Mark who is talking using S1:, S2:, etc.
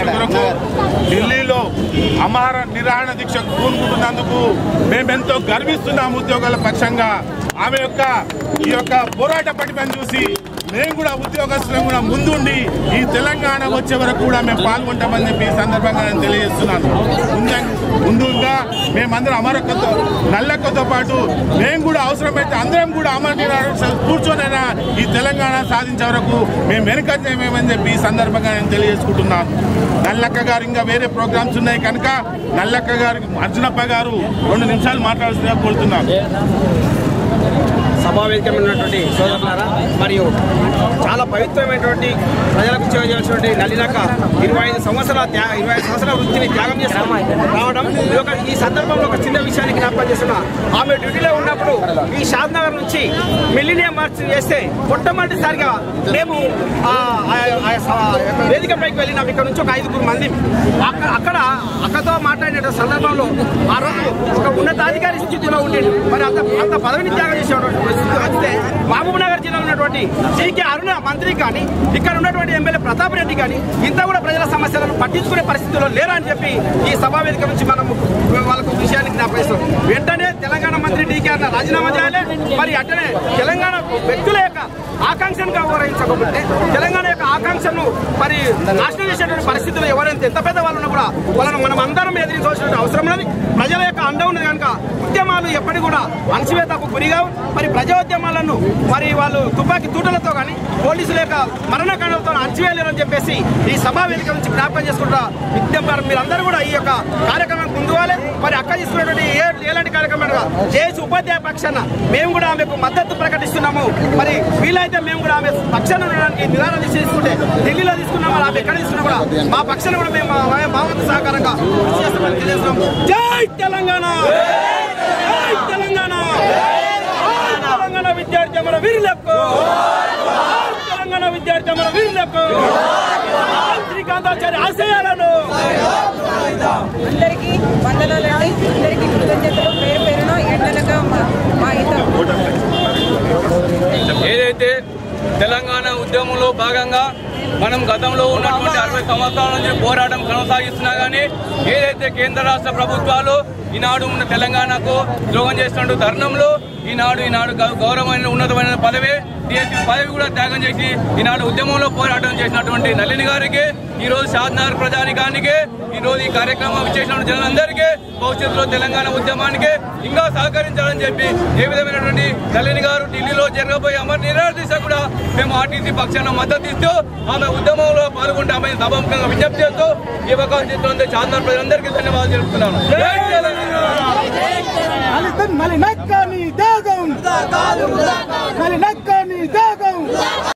S1: కొరకు ఢిల్లీలో ఆమరణ నిరాహార దీక్షకు పూనుకుంటున్నందుకు మేమెంతో గర్విస్తున్నాము. ఉద్యోగుల పక్షంగా ఆమె ఈ యొక్క పోరాట పటిమను చూసి మేము కూడా ఉద్యోగస్తులను కూడా ముందుండి ఈ తెలంగాణ వచ్చే వరకు కూడా మేము పాల్గొంటామని చెప్పి ఈ సందర్భంగా నేను తెలియజేస్తున్నాను. ముందుగా మేమందరం అమరక్కతో నల్లక్కతో పాటు మేము కూడా అవసరమైతే అందరం కూడా కూర్చొనైనా ఈ తెలంగాణ సాధించే వరకు మేము వెనుకమని చెప్పి ఈ సందర్భంగా నేను తెలియజేసుకుంటున్నాను. నల్లక్క గారు ఇంకా వేరే ప్రోగ్రామ్స్ ఉన్నాయి కనుక నల్లక్క గారు అర్జునప్ప గారు 2 నిమిషాలు మాట్లాడాల్సిందిగా కోరుతున్నాను.
S2: సభావేదికమైనటువంటి సోదరులారా, మరియు చాలా పవిత్రమైనటువంటి ప్రజలకు సేవ చేయాల్సినటువంటి నల్లినక్క 25 సంవత్సరాల వృత్తిని త్యాగం చేసి రావడం. ఈ సందర్భంలో ఒక చిన్న విషయాన్ని జ్ఞాపకం చేస్తున్నా. ఆమె డ్యూటీలో ఉన్నప్పుడు ఈ షాద్నగర్ నుంచి మిలీనియం మార్చ్ చేస్తే మొట్టమొదటిసారిగా మేము వేదికపైకి వెళ్ళినాం. ఇక్కడ నుంచి ఒక 5 మంది అక్కడ అక్కతో మాట్లాడిన సందర్భంలో ఆ రోజు ఒక ఉన్నతాధికారి స్థితిలో ఉండేది. మరి అంత పదవిని త్యాగం చేసేటువంటి వస్తే మహబూబ్ నగర్ జిల్లాలో ఉన్నటువంటి జీకే అరుణ మంత్రి కానీ ఇక్కడ ఉన్నటువంటి ఎమ్మెల్యే ప్రతాప్ రెడ్డి కానీ ఇంత కూడా ప్రజల సమస్యలను పట్టించుకునే పరిస్థితుల్లో లేరా అని చెప్పి ఈ సభా వేదిక నుంచి మనం వాళ్ళకు విషయాన్ని జ్ఞాపకిస్తాం. వెంటనే తెలంగాణ మంత్రి డీకే అన్న రాజీనామా చేయాలి. మరి అట్టనే తెలంగాణ వ్యక్తుల యొక్క ఆకాంక్షను గౌరవించకపోతే తెలంగాణ యొక్క ఆకాంక్షను మరి నాశనం చేసేటువంటి పరిస్థితులు ఎవరైతే ఎంత పెద్ద వాళ్ళు ఉన్నా కూడా వాళ్ళను మనం అందరం ఎదిరించవలసిన అవసరం ఉన్నది. ప్రజల యొక్క అండ ఉన్నది కనుక ఉద్యమాలు ఎప్పటికీ కూడా అణచివేతకు గురిగా మరి ప్రజోద్యమాలను మరి వాళ్ళు తుపాకీ తూటలతో కానీ పోలీసుల యొక్క మరణకాండలతో అణచివేయలేరని చెప్పేసి ఈ సభా వేదిక నుంచి జ్ఞాపకం చేసుకుంటా విజ్ఞప్తి మీరందరూ కూడా ఈ యొక్క కార్యక్రమం ముందువాలి. మరి అక్క తీసుకున్నటువంటి ఎలాంటి కార్యక్రమాలుగా జేఏసీ ఉపాధ్యాయ పక్షాన మేము కూడా ఆమెకు మద్దతు ప్రకటిస్తున్నాము. మరి వీలైతే మేము కూడా ఆమె పక్షాన ఉండడానికి నిరాహార దీక్ష తీసుకుంటే ఢిల్లీలో తీసుకున్నాము, ఆమె ఎక్కడ తీసుకున్నా కూడా మా పక్షాన కూడా మేము భావవంతు సహకారంగా తెలియజేస్తున్నాము. జై తెలంగాణ, జై తెలంగాణ, తెలంగాణ విద్యార్థి అమర వీరులకు, తెలంగాణ విద్యార్థి అమర వీరులకు, శ్రీకాంతాచార్య ఆశయాలను
S3: అందరికీ వందనాలండి. అందరికీ కృతజ్ఞతలు. పేరు పేరున ఎండనగా మా
S4: ఏదైతే తెలంగాణ ఉద్యమంలో భాగంగా మనం గతంలో ఉన్నటువంటి 60 సంవత్సరాల నుంచి పోరాటం కొనసాగిస్తున్నా కానీ ఏదైతే కేంద్ర రాష్ట్ర ప్రభుత్వాలు ఈనాడు ఉన్న తెలంగాణకు ద్రోహం చేస్తున్న తరుణంలో ఈనాడు గౌరవమైన ఉన్నతమైన పదవి డిఎస్పీ పదవి కూడా త్యాగం చేసి ఈనాడు ఉద్యమంలో పోరాటం చేసినటువంటి నళిని గారికి, ఈరోజు షాద్నగర్ ప్రజానికానికి, ఈరోజు ఈ కార్యక్రమం చేసిన జనాలందరికీ భవిష్యత్తులో తెలంగాణ ఉద్యమానికి ఇంకా సహకరించాలని చెప్పి ఏ విధమైనటువంటి నళిని గారు ఢిల్లీలో జరగబోయే అమర నిరాహార దీక్ష కూడా మేము ఆర్టీసీ పక్షాన మద్దతు ఇస్తూ ఆమె ఉద్యమంలో పాల్గొంటామని సభాముఖంగా విజ్ఞప్తి చేస్తూ ఈ అవకాశం ఇస్తున్న షాద్నగర్ ప్రజలందరికీ ధన్యవాదాలు తెలుపుతున్నాను. నళినక్క